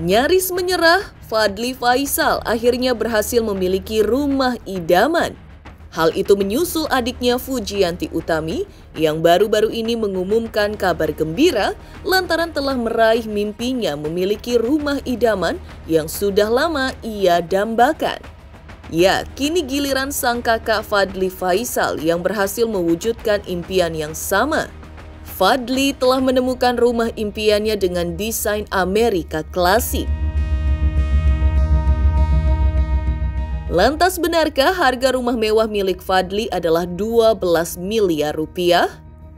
Nyaris menyerah, Fadly Faisal akhirnya berhasil memiliki rumah idaman. Hal itu menyusul adiknya Fujianti Utami yang baru-baru ini mengumumkan kabar gembira lantaran telah meraih mimpinya memiliki rumah idaman yang sudah lama ia dambakan. Ya, kini giliran sang kakak Fadly Faisal yang berhasil mewujudkan impian yang sama. Fadly telah menemukan rumah impiannya dengan desain Amerika klasik. Lantas benarkah harga rumah mewah milik Fadly adalah 12 miliar rupiah?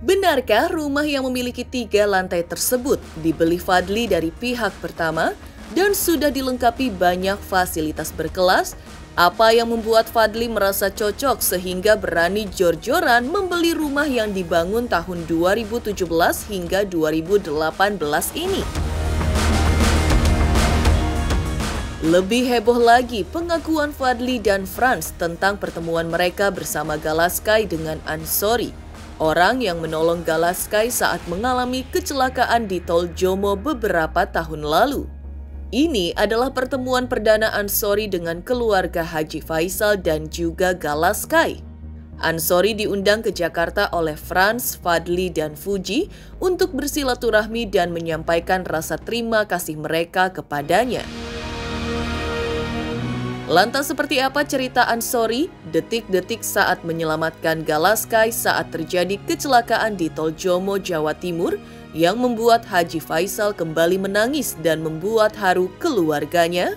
Benarkah rumah yang memiliki 3 lantai tersebut dibeli Fadly dari pihak pertama dan sudah dilengkapi banyak fasilitas berkelas? Apa yang membuat Fadly merasa cocok sehingga berani jor-joran membeli rumah yang dibangun tahun 2017 hingga 2018 ini? Lebih heboh lagi pengakuan Fadly dan Franz tentang pertemuan mereka bersama Galaskai dengan Ansori, orang yang menolong Galaskai saat mengalami kecelakaan di Tol Jomo beberapa tahun lalu. Ini adalah pertemuan perdana Ansori dengan keluarga Haji Faisal dan juga Galaskai. Ansori diundang ke Jakarta oleh Franz, Fadly, dan Fuji untuk bersilaturahmi dan menyampaikan rasa terima kasih mereka kepadanya. Lantas seperti apa cerita Ansori detik-detik saat menyelamatkan Galaskai saat terjadi kecelakaan di Tol Jomo, Jawa Timur yang membuat Haji Faisal kembali menangis dan membuat haru keluarganya?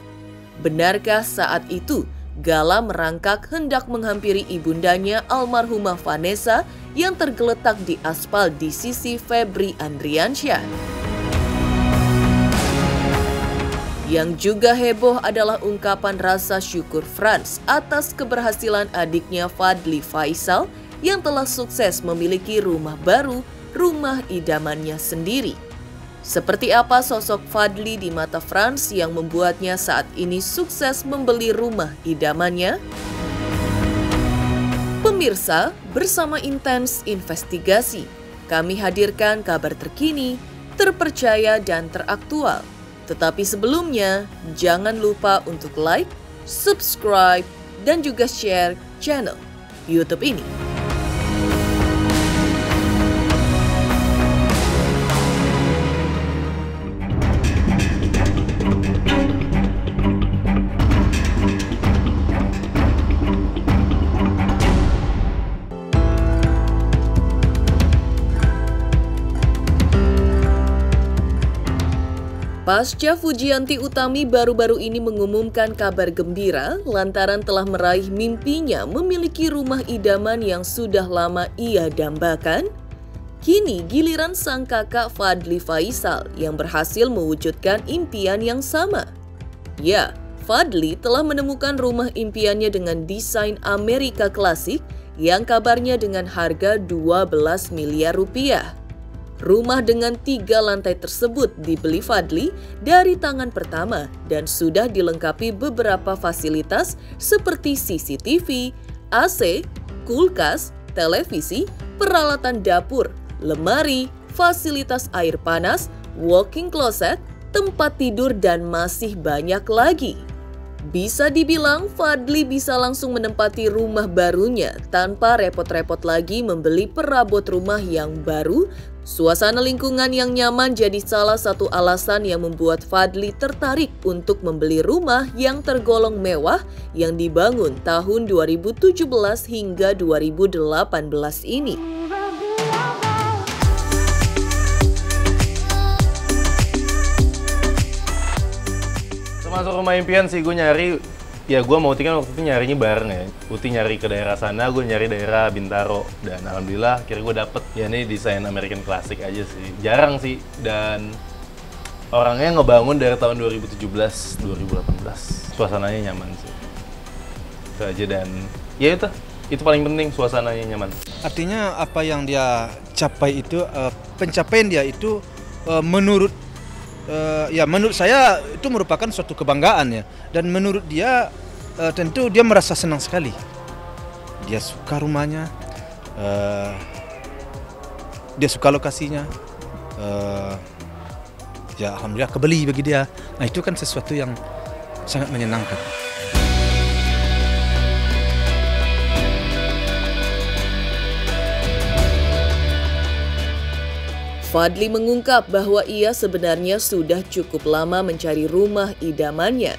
Benarkah saat itu Gala merangkak hendak menghampiri ibundanya almarhumah Vanessa yang tergeletak di aspal di sisi Febri Andriansyah? Yang juga heboh adalah ungkapan rasa syukur Franz atas keberhasilan adiknya Fadly Faisal yang telah sukses memiliki rumah baru, rumah idamannya sendiri. Seperti apa sosok Fadly di mata Franz yang membuatnya saat ini sukses membeli rumah idamannya? Pemirsa, bersama Intens Investigasi, kami hadirkan kabar terkini, terpercaya dan teraktual. Tetapi sebelumnya, jangan lupa untuk like, subscribe, dan juga share channel YouTube ini. Pasca Fujianti Utami baru-baru ini mengumumkan kabar gembira lantaran telah meraih mimpinya memiliki rumah idaman yang sudah lama ia dambakan, kini giliran sang kakak Fadly Faisal yang berhasil mewujudkan impian yang sama. Ya, Fadly telah menemukan rumah impiannya dengan desain Amerika klasik yang kabarnya dengan harga 12 miliar rupiah. Rumah dengan 3 lantai tersebut dibeli Fadly dari tangan pertama dan sudah dilengkapi beberapa fasilitas seperti CCTV, AC, kulkas, televisi, peralatan dapur, lemari, fasilitas air panas, walk-in closet, tempat tidur, dan masih banyak lagi. Bisa dibilang Fadly bisa langsung menempati rumah barunya tanpa repot-repot lagi membeli perabot rumah yang baru. Suasana lingkungan yang nyaman jadi salah satu alasan yang membuat Fadly tertarik untuk membeli rumah yang tergolong mewah yang dibangun tahun 2017 hingga 2018 ini. Masuk rumah impian sih, gue nyari, ya gue mau kan waktu itu nyarinya bareng ya. Uti nyari ke daerah sana, gue nyari daerah Bintaro. Dan alhamdulillah akhirnya gue dapet, ya ini desain American Classic aja sih. Jarang sih, dan orangnya ngebangun dari tahun 2017, 2018. Suasananya nyaman sih. Itu aja, dan ya itu paling penting, suasananya nyaman. Artinya apa yang dia capai itu, pencapaian dia itu menurut saya itu merupakan suatu kebanggaan ya, dan menurut dia tentu dia merasa senang sekali. Dia suka rumahnya, dia suka lokasinya, ya alhamdulillah kebeli bagi dia. Nah itu kan sesuatu yang sangat menyenangkan. Fadli mengungkap bahwa ia sebenarnya sudah cukup lama mencari rumah idamannya.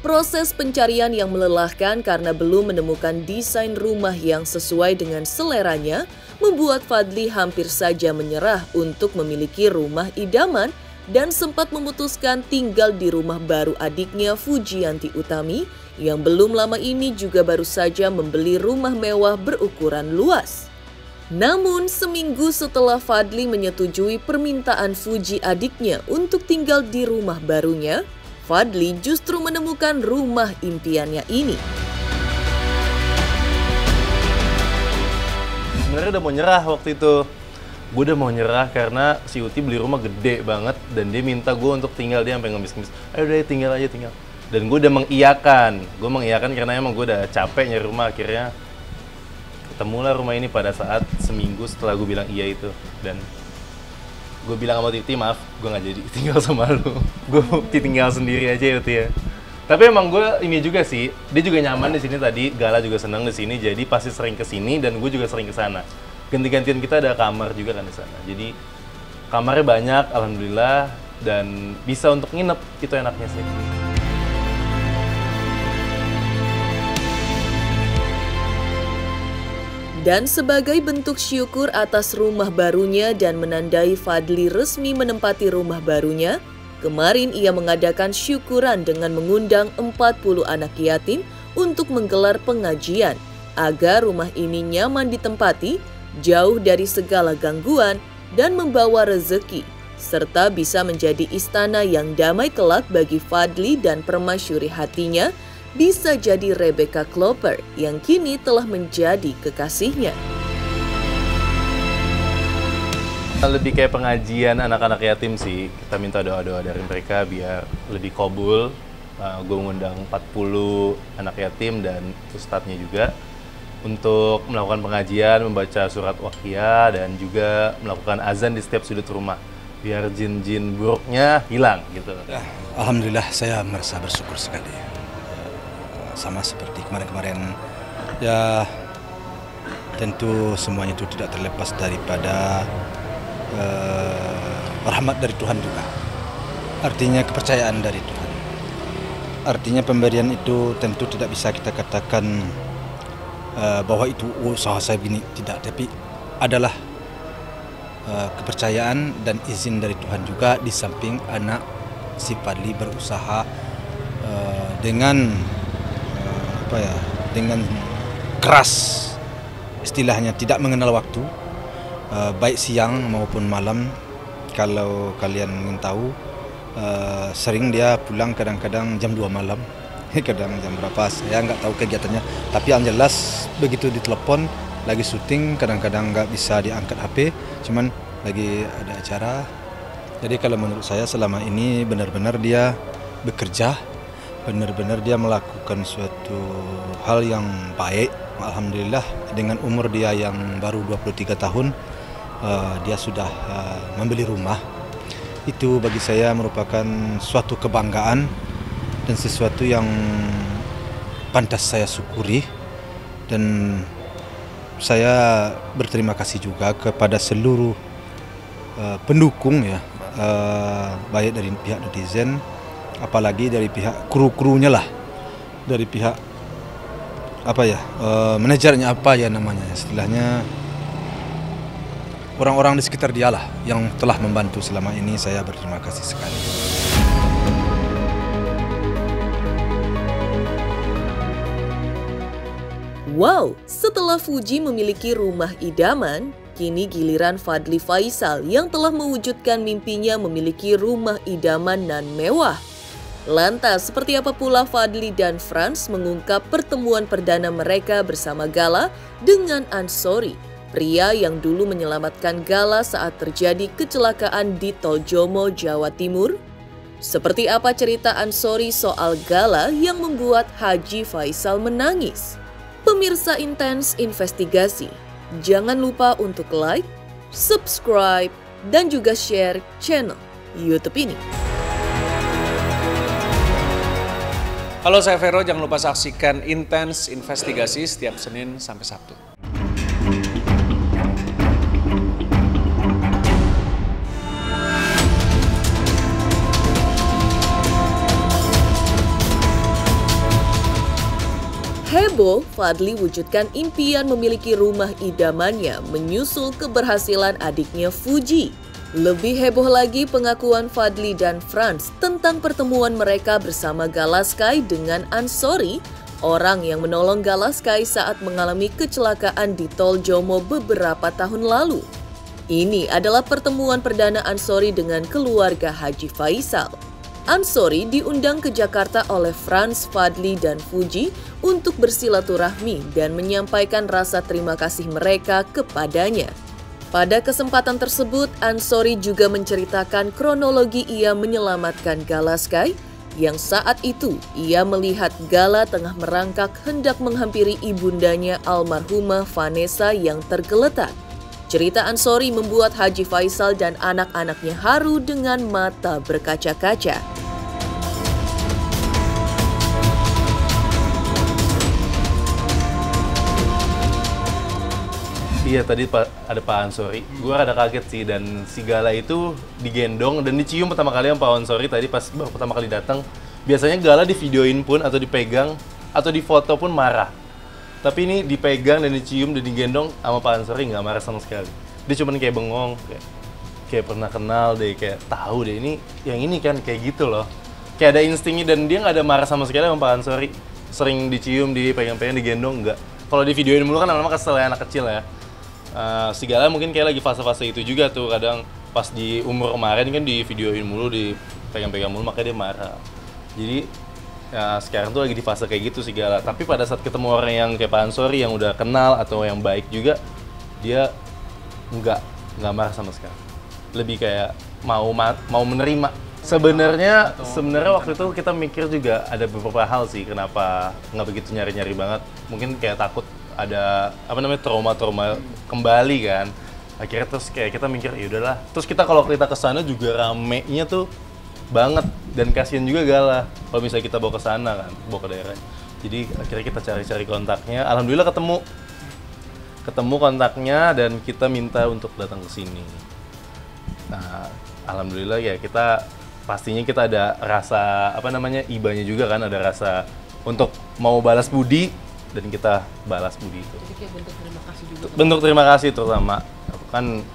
Proses pencarian yang melelahkan karena belum menemukan desain rumah yang sesuai dengan seleranya membuat Fadli hampir saja menyerah untuk memiliki rumah idaman dan sempat memutuskan tinggal di rumah baru adiknya Fujianti Utami yang belum lama ini juga baru saja membeli rumah mewah berukuran luas. Namun, seminggu setelah Fadli menyetujui permintaan Fuji adiknya untuk tinggal di rumah barunya, Fadli justru menemukan rumah impiannya ini. Sebenarnya udah mau nyerah waktu itu. Gue udah mau nyerah karena si Uti beli rumah gede banget dan dia minta gue untuk tinggal, dia sampai ngemis-ngemis. Ayo udah tinggal aja, tinggal. Dan gue udah mengiyakan. Gue mengiyakan karena emang gue udah capek nyari rumah. Akhirnya ketemulah rumah ini pada saat seminggu setelah gue bilang iya itu. Dan gue bilang sama Titi, maaf, gue gak jadi tinggal sama lu. Gue tinggal sendiri aja ya Uti ya. Tapi emang gue ini juga sih, dia juga nyaman di sini tadi, Gala juga senang di sini, jadi pasti sering ke sini dan gue juga sering ke sana. Ganti-gantian kita ada kamar juga kan di sana. Jadi kamarnya banyak, alhamdulillah, dan bisa untuk nginep, itu enaknya sih. Dan sebagai bentuk syukur atas rumah barunya dan menandai Fadli resmi menempati rumah barunya, kemarin ia mengadakan syukuran dengan mengundang 40 anak yatim untuk menggelar pengajian agar rumah ini nyaman ditempati, jauh dari segala gangguan, dan membawa rezeki, serta bisa menjadi istana yang damai kelak bagi Fadli dan permasyuri hatinya, bisa jadi Rebecca Klopper yang kini telah menjadi kekasihnya. Lebih kayak pengajian anak-anak yatim sih. Kita minta doa-doa dari mereka biar lebih kabul. Gue mengundang 40 anak yatim dan ustadznya juga untuk melakukan pengajian, membaca surat Waqiah, dan juga melakukan azan di setiap sudut rumah biar jin-jin buruknya hilang gitu. Ya, alhamdulillah saya merasa bersyukur sekali. Sama seperti kemarin-kemarin, ya tentu semuanya itu tidak terlepas daripada rahmat dari Tuhan juga. Artinya kepercayaan dari Tuhan. Artinya pemberian itu tentu tidak bisa kita katakan bahwa itu usaha saya begini, tidak. Tapi adalah kepercayaan dan izin dari Tuhan juga, di samping anak si Fadli berusaha dengan dengan keras, istilahnya tidak mengenal waktu, baik siang maupun malam. Kalau kalian ingin tahu, sering dia pulang kadang-kadang jam 2 malam, kadang jam berapa, saya nggak tahu kegiatannya. Tapi yang jelas begitu ditelepon lagi syuting, kadang-kadang nggak bisa diangkat HP, cuman lagi ada acara. Jadi kalau menurut saya selama ini benar-benar dia bekerja, benar-benar dia melakukan suatu hal yang baik. Alhamdulillah dengan umur dia yang baru 23 tahun, dia sudah membeli rumah. Itu bagi saya merupakan suatu kebanggaan dan sesuatu yang pantas saya syukuri. Dan saya berterima kasih juga kepada seluruh pendukung ya, baik dari pihak netizen, apalagi dari pihak kru-krunya lah, dari pihak manajernya, apa ya namanya, istilahnya orang-orang di sekitar dia lah yang telah membantu selama ini. Saya berterima kasih sekali. Wow, setelah Fuji memiliki rumah idaman, kini giliran Fadli Faisal yang telah mewujudkan mimpinya memiliki rumah idaman nan mewah. Lantas, seperti apa pula Fadli dan Franz mengungkap pertemuan perdana mereka bersama Gala dengan Ansori, pria yang dulu menyelamatkan Gala saat terjadi kecelakaan di Tol Jomo, Jawa Timur? Seperti apa cerita Ansori soal Gala yang membuat Haji Faisal menangis? Pemirsa Intens Investigasi, jangan lupa untuk like, subscribe, dan juga share channel YouTube ini. Halo, saya Vero. Jangan lupa saksikan Intens Investigasi setiap Senin sampai Sabtu. Heboh, Fadly wujudkan impian memiliki rumah idamannya menyusul keberhasilan adiknya Fuji. Lebih heboh lagi pengakuan Fadly dan Franz tentang pertemuan mereka bersama Galaskai dengan Ansori, orang yang menolong Galaskai saat mengalami kecelakaan di Tol Jomo beberapa tahun lalu. Ini adalah pertemuan perdana Ansori dengan keluarga Haji Faisal. Ansori diundang ke Jakarta oleh Franz, Fadly, dan Fuji untuk bersilaturahmi dan menyampaikan rasa terima kasih mereka kepadanya. Pada kesempatan tersebut, Ansori juga menceritakan kronologi ia menyelamatkan Galaskai, yang saat itu ia melihat Gala tengah merangkak hendak menghampiri ibundanya almarhumah Vanessa yang tergeletak. Cerita Ansori membuat Haji Faisal dan anak-anaknya haru dengan mata berkaca-kaca. Iya, tadi ada Pak Ansori. Gue rada kaget sih, dan si Gala itu digendong dan dicium pertama kali sama Pak Ansori tadi pas baru pertama kali datang. Biasanya Gala di videoin pun atau dipegang atau di foto pun marah. Tapi ini dipegang dan dicium dan digendong sama Pak Ansori nggak marah sama sekali. Dia cuman kayak bengong, kayak pernah kenal deh, kayak tahu deh ini yang ini kan kayak gitu loh. Kayak ada instingnya dan dia nggak ada marah sama sekali sama Pak Ansori. Sering dicium, dipegang-pegang, digendong nggak. Kalau di videoin mulu kan lama-lama kesel ya anak kecil ya. Si Gala mungkin kayak lagi fase-fase itu juga tuh, kadang pas di umur kemarin kan di videoin mulu, dipegang-pegang mulu, makanya dia marah. Jadi ya sekarang tuh lagi di fase kayak gitu si Gala. Tapi pada saat ketemu orang yang kayak Pak Ansori yang udah kenal atau yang baik juga, dia nggak marah sama sekali. Lebih kayak mau menerima. Sebenarnya waktu itu kita mikir juga ada beberapa hal sih kenapa nggak begitu nyari-nyari banget. Mungkin kayak takut ada trauma kembali kan. Akhirnya terus kayak kita mikir ya udahlah. Terus kalau kita kesana juga ramenya tuh banget dan kasihan juga Gala kalau misalnya kita bawa ke sana kan, bawa ke daerah. Jadi akhirnya kita cari-cari kontaknya. Alhamdulillah ketemu kontaknya dan kita minta untuk datang ke sini. Nah, alhamdulillah ya pastinya kita ada rasa ibanya juga kan, ada rasa untuk mau balas budi. Dan kita balas budi itu. Jadi kayak bentuk terima kasih juga. Bentuk terima kasih terutama. Kan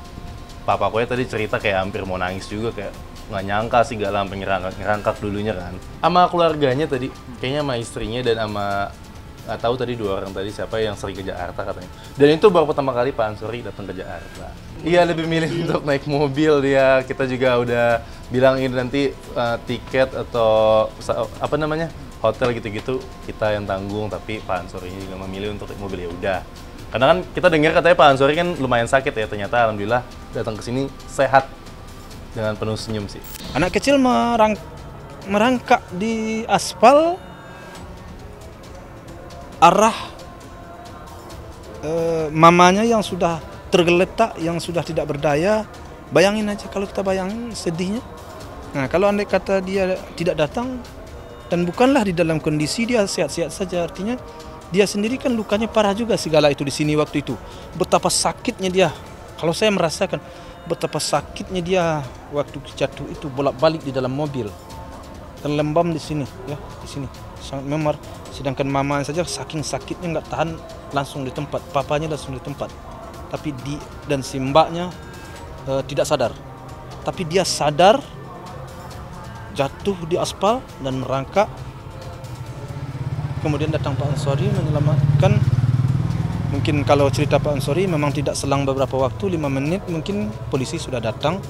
papaku ya tadi cerita kayak hampir mau nangis juga, kayak nggak nyangka sih Gala sampai ngerangkak dulunya kan. Sama keluarganya tadi, kayaknya sama istrinya dan sama nggak tahu tadi 2 orang tadi siapa yang sering ke Jakarta katanya. Dan itu baru pertama kali Pak Ansori datang ke Jakarta. Iya, lebih milih untuk naik mobil dia. Kita juga udah bilang ini nanti tiket atau hotel gitu-gitu kita yang tanggung, tapi Pak Ansori juga memilih untuk mobil. Ya udah. Karena kan kita dengar katanya Pak Ansori kan lumayan sakit ya, ternyata alhamdulillah datang ke sini sehat dengan penuh senyum sih. Anak kecil merangkak di aspal arah mamanya yang sudah tergeletak, yang sudah tidak berdaya. Bayangin aja kalau kita bayangin sedihnya. Nah, kalau andai kata dia tidak datang dan bukanlah di dalam kondisi dia sehat-sehat saja, artinya dia sendiri kan lukanya parah juga si Gala itu di sini waktu itu. Betapa sakitnya dia. Kalau saya merasakan betapa sakitnya dia waktu jatuh itu, bolak-balik di dalam mobil. Terlembam di sini ya, di sini. Sangat memar. Sedangkan mamanya saja saking sakitnya nggak tahan, langsung di tempat. Papanya langsung di tempat. Tapi dan si mbaknya tidak sadar. Tapi dia sadar, jatuh di aspal dan merangkak. Kemudian datang Pak Ansori menyelamatkan. Mungkin kalau cerita Pak Ansori memang tidak selang beberapa waktu, 5 menit mungkin polisi sudah datang.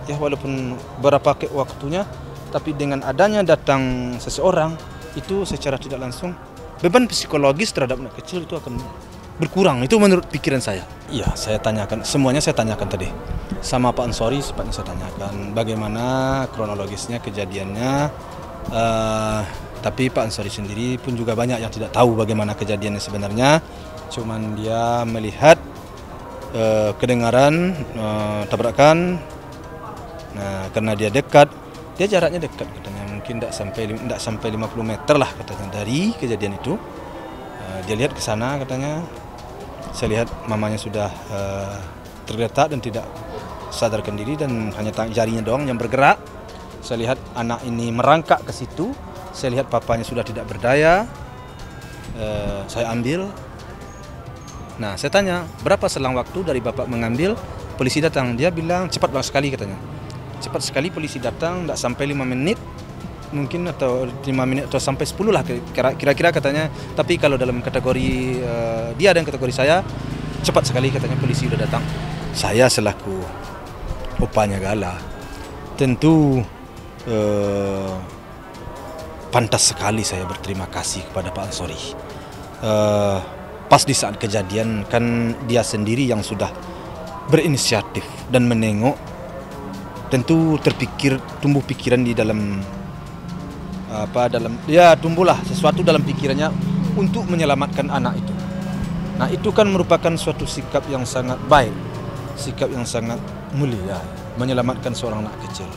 Ya walaupun berapa waktunya, tapi dengan adanya datang seseorang itu secara tidak langsung beban psikologis terhadap anak kecil itu akan berkurang. Itu menurut pikiran saya. Iya, saya tanyakan, semuanya saya tanyakan tadi. Sama Pak Ansori sepatutnya saya tanyakan bagaimana kronologisnya kejadiannya. Tapi Pak Ansori sendiri pun juga banyak yang tidak tahu bagaimana kejadiannya sebenarnya. Cuman dia melihat kedengaran tabrakan. Nah, karena dia dekat, dia jaraknya dekat katanya. mungkin tidak sampai 50 meter lah katanya dari kejadian itu. Dia lihat ke sana katanya. Saya lihat mamanya sudah tergeletak dan tidak sadarkan diri dan hanya jarinya doang yang bergerak. Saya lihat anak ini merangkak ke situ. Saya lihat papanya sudah tidak berdaya. Saya ambil. Nah, saya tanya, berapa selang waktu dari bapak mengambil, polisi datang. Dia bilang cepat banget sekali katanya. Cepat sekali polisi datang, tidak sampai 5 menit. Mungkin atau 5 menit atau sampai 10 lah kira-kira katanya. Tapi kalau dalam kategori dia dan kategori saya, cepat sekali katanya polisi sudah datang. Saya selaku opanya Gala tentu pantas sekali saya berterima kasih kepada Pak Ansori. Pas di saat kejadian kan dia sendiri yang sudah berinisiatif dan menengok, tentu tumbuh pikiran di dalam tumbuhlah sesuatu dalam pikirannya untuk menyelamatkan anak itu. Nah, itu kan merupakan suatu sikap yang sangat baik, sikap yang sangat mulia, menyelamatkan seorang anak kecil.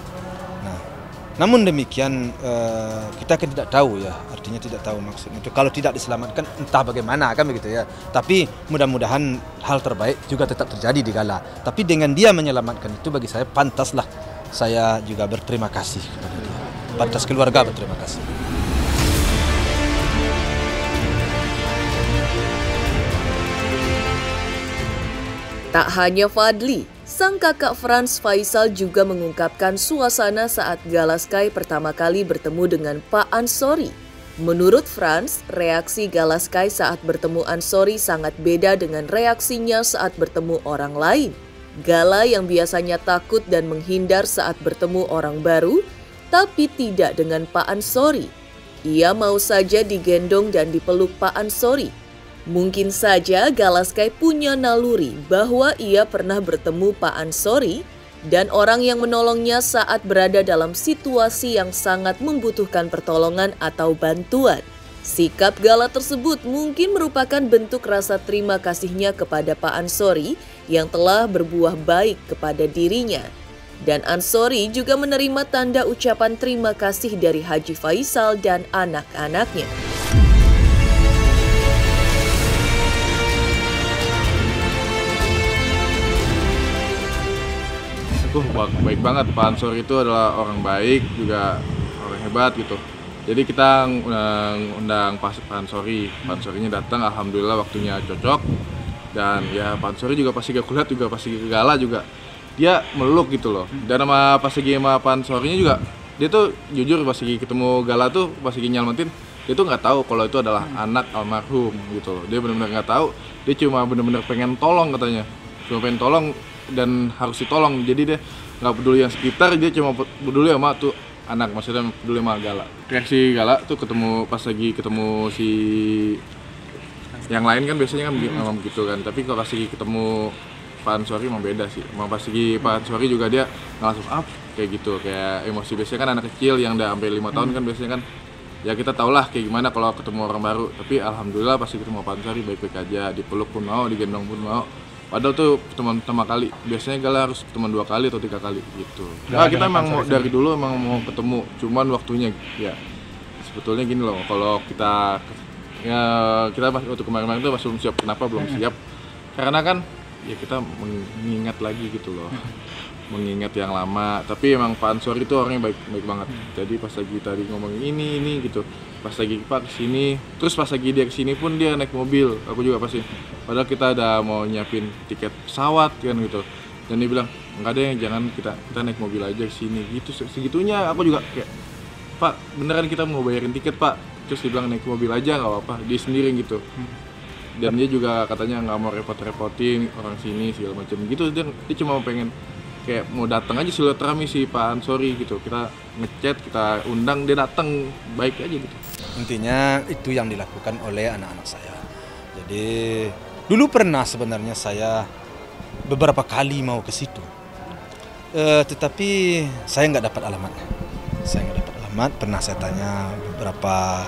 Nah, namun demikian kita kan tidak tahu ya, artinya tidak tahu maksudnya itu. Kalau tidak diselamatkan entah bagaimana kan begitu ya. Tapi mudah-mudahan hal terbaik juga tetap terjadi di Gala. Tapi dengan dia menyelamatkan itu bagi saya pantaslah saya juga berterima kasih kepada dia. Pantas keluarga berterima kasih. Tak hanya Fadli, sang kakak Frans Faisal juga mengungkapkan suasana saat Galaskai pertama kali bertemu dengan Pak Ansori. Menurut Frans, reaksi Galaskai saat bertemu Ansori sangat beda dengan reaksinya saat bertemu orang lain. Gala yang biasanya takut dan menghindar saat bertemu orang baru, tapi tidak dengan Pak Ansori. Ia mau saja digendong dan dipeluk Pak Ansori. Mungkin saja Galaskai punya naluri bahwa ia pernah bertemu Pak Ansori dan orang yang menolongnya saat berada dalam situasi yang sangat membutuhkan pertolongan atau bantuan. Sikap Gala tersebut mungkin merupakan bentuk rasa terima kasihnya kepada Pak Ansori yang telah berbuah baik kepada dirinya. Dan Ansori juga menerima tanda ucapan terima kasih dari Haji Faisal dan anak-anaknya. Baik banget, Pak Ansori itu adalah orang baik, juga orang hebat gitu. Jadi kita undang Pak Ansori, Pak Ansorinya datang, alhamdulillah waktunya cocok. Dan ya Pak Ansori juga pasti gak kulihat, juga pasti ke Gala juga. Dia meluk gitu loh. Dan sama pas lagi sama Pak Ansorinya juga, dia tuh jujur pas lagi ketemu Gala tuh, pas lagi nyelamatin, dia tuh nggak tahu kalau itu adalah anak almarhum gitu loh. Dia benar-benar nggak tahu, dia cuma benar-benar pengen tolong katanya. Cuma pengen tolong dan harus ditolong, jadi dia nggak peduli yang sekitar, dia cuma peduli sama tuh anak, maksudnya peduli sama Gala. Reaksi Gala tuh pas lagi ketemu si yang lain kan biasanya kan memang begitu kan, tapi kalau pas lagi ketemu Pak Ansori emang beda sih. Emang pas lagi Pak Ansori juga dia langsung up kayak gitu, kayak emosi. Biasanya kan anak kecil yang udah sampai 5 tahun kan biasanya kan ya kita tau lah kayak gimana kalau ketemu orang baru. Tapi alhamdulillah pasti ketemu Pak Ansori baik-baik aja, dipeluk pun mau, digendong pun mau. Padahal tuh teman pertama kali, biasanya Gala harus teman 2 kali atau 3 kali gitu. Nah, kita emang dari dulu emang mau ketemu, cuman waktunya ya sebetulnya gini loh, kalau kita waktu kemarin-kemarin tuh masih belum siap. Kenapa belum siap? Karena kan ya kita mengingat lagi gitu loh, mengingat yang lama. Tapi emang Pak Ansori itu orangnya baik banget. Jadi pas lagi tadi ngomongin ini gitu, pas lagi Pak kesini, terus pas lagi dia kesini pun dia naik mobil, aku juga pasti. Padahal kita udah mau nyiapin tiket pesawat kan gitu, dan dia bilang nggak deh, jangan kita naik mobil aja kesini gitu. Segitunya aku juga kayak, Pak beneran kita mau bayarin tiket Pak? Terus dia bilang naik mobil aja nggak apa-apa, dia sendiri gitu. Dan dia juga katanya nggak mau repot-repotin orang sini segala macam gitu. Dia cuma pengen kayak mau datang aja silaturahmi si Pak Ansori gitu. Kita ngechat, kita undang, dia datang baik aja gitu. Intinya itu yang dilakukan oleh anak-anak saya. Jadi dulu pernah sebenarnya saya beberapa kali mau ke situ, tetapi saya nggak dapat alamatnya. Pernah saya tanya beberapa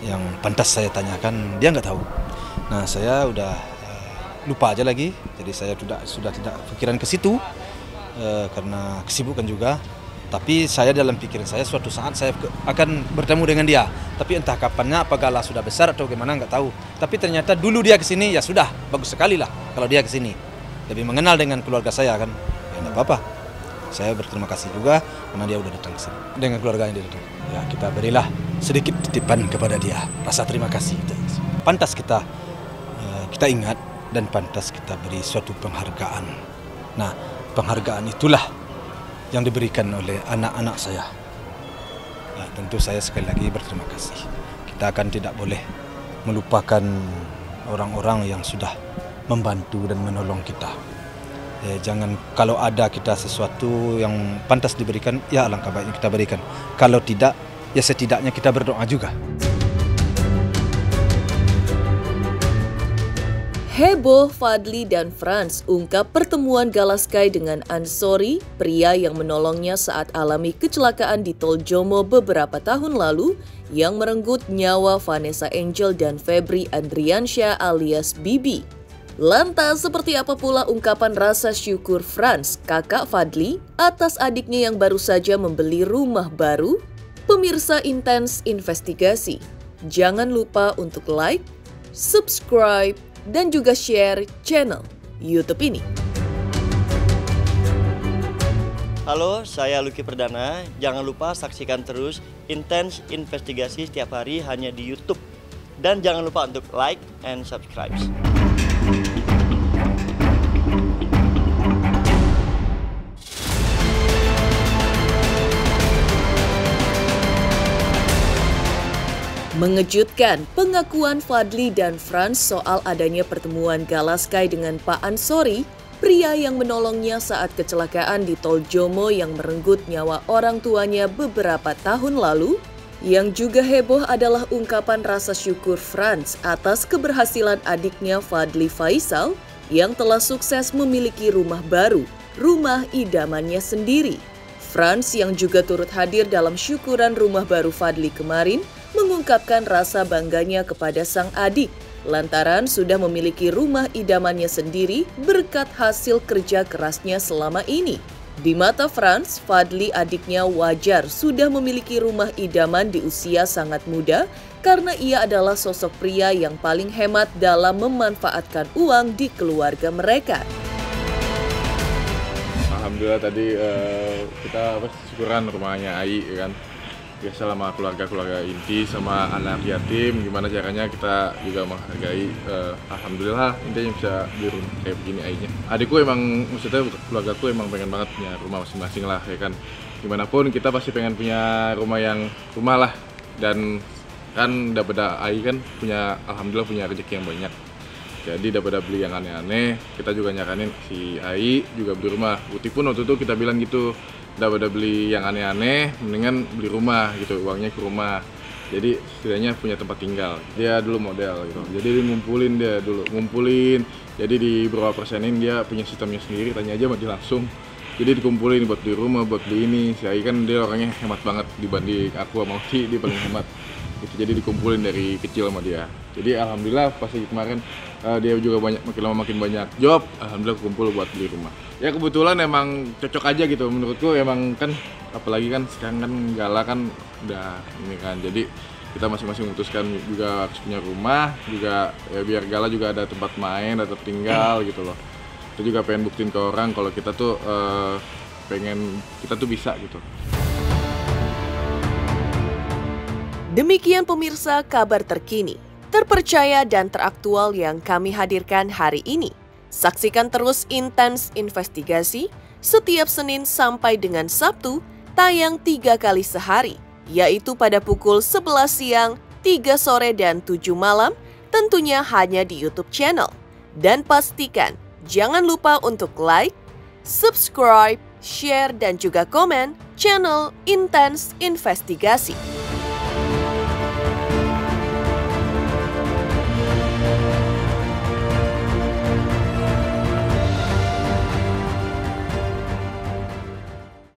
yang pantas saya tanyakan, dia nggak tahu. Nah, saya udah lupa aja lagi, jadi saya sudah tidak pikiran ke situ karena kesibukan juga. Tapi saya dalam pikiran saya suatu saat saya akan bertemu dengan dia. Tapi entah kapannya, apakah Allah sudah besar atau gimana nggak tahu. Tapi ternyata dulu dia kesini, ya sudah, bagus sekali lah kalau dia kesini. Lebih mengenal dengan keluarga saya kan, ya nggak apa-apa. Saya berterima kasih juga karena dia udah datang ke sini dengan keluarga yang dia datang. Ya kita berilah sedikit titipan kepada dia, rasa terima kasih. Pantas kita ingat dan pantas kita beri suatu penghargaan. Nah, penghargaan itulah yang diberikan oleh anak-anak saya. Nah, tentu saya sekali lagi berterima kasih. Kita akan tidak boleh melupakan orang-orang yang sudah membantu dan menolong kita. Jangan kalau ada kita sesuatu yang pantas diberikan, ya alangkah baiknya kita berikan. Kalau tidak, ya setidaknya kita berdoa juga. Heboh, Fadly dan Franz ungkap pertemuan Galaskai dengan Ansori, pria yang menolongnya saat alami kecelakaan di Tol Jomo beberapa tahun lalu yang merenggut nyawa Vanessa Angel dan Febri Andriansyah alias Bibi. Lantas, seperti apa pula ungkapan rasa syukur Franz, kakak Fadly, atas adiknya yang baru saja membeli rumah baru? Pemirsa Intens Investigasi, jangan lupa untuk like, subscribe, dan juga share channel YouTube ini. Halo, saya Lucky Perdana. Jangan lupa saksikan terus Intens Investigasi setiap hari hanya di YouTube. Dan jangan lupa untuk like and subscribe. Mengejutkan pengakuan Fadly dan Franz soal adanya pertemuan Galaskai dengan Pak Ansori, pria yang menolongnya saat kecelakaan di Tol Jomo yang merenggut nyawa orang tuanya beberapa tahun lalu. Yang juga heboh adalah ungkapan rasa syukur Franz atas keberhasilan adiknya Fadly Faisal yang telah sukses memiliki rumah baru, rumah idamannya sendiri. Franz yang juga turut hadir dalam syukuran rumah baru Fadly kemarin, mengungkapkan rasa bangganya kepada sang adik lantaran sudah memiliki rumah idamannya sendiri berkat hasil kerja kerasnya selama ini. Di mata Franz, Fadly adiknya wajar sudah memiliki rumah idaman di usia sangat muda karena ia adalah sosok pria yang paling hemat dalam memanfaatkan uang di keluarga mereka. Alhamdulillah tadi kita syukuran rumahnya Ai kan. Biasa sama keluarga inti sama anak yatim, gimana caranya kita juga menghargai. Alhamdulillah intinya bisa di rumah kayak begini Ainya. Adikku emang, maksudnya keluargaku emang pengen banget punya rumah masing-masing lah ya kan. Gimana pun kita pasti pengen punya rumah lah. Dan kan daripada Ai kan punya, alhamdulillah punya rezeki yang banyak. Jadi daripada beli yang aneh-aneh, kita juga nyaranin si Ai juga beli rumah. Uti pun waktu itu kita bilang gitu, daripada beli yang aneh-aneh, mendingan beli rumah gitu, uangnya ke rumah. Jadi setidaknya punya tempat tinggal. Dia dulu model gitu, jadi dia ngumpulin. Jadi di beberapa persenin dia punya sistemnya sendiri, tanya aja sama dia langsung. Jadi dikumpulin buat beli rumah, buat beli ini. Si Ai kan dia orangnya hemat banget dibanding aku sama Uti, dia paling hemat. Gitu. Jadi dikumpulin dari kecil sama dia. Jadi alhamdulillah pasti kemarin dia juga makin lama makin banyak job, alhamdulillah kumpul buat beli rumah. Ya kebetulan emang cocok aja gitu menurutku, emang kan apalagi kan sekarang kan Gala kan udah ini kan, jadi kita masing-masing memutuskan juga harus punya rumah juga ya, biar Gala juga ada tempat main, ada tempat tinggal gitu loh. Kita juga pengen buktiin ke orang kalau kita tuh kita tuh bisa gitu. Demikian pemirsa kabar terkini, terpercaya dan teraktual yang kami hadirkan hari ini. Saksikan terus Intens Investigasi setiap Senin sampai dengan Sabtu, tayang 3 kali sehari, yaitu pada pukul 11 siang, 3 sore, dan 7 malam, tentunya hanya di YouTube channel. Dan pastikan, jangan lupa untuk like, subscribe, share, dan juga komen channel Intens Investigasi.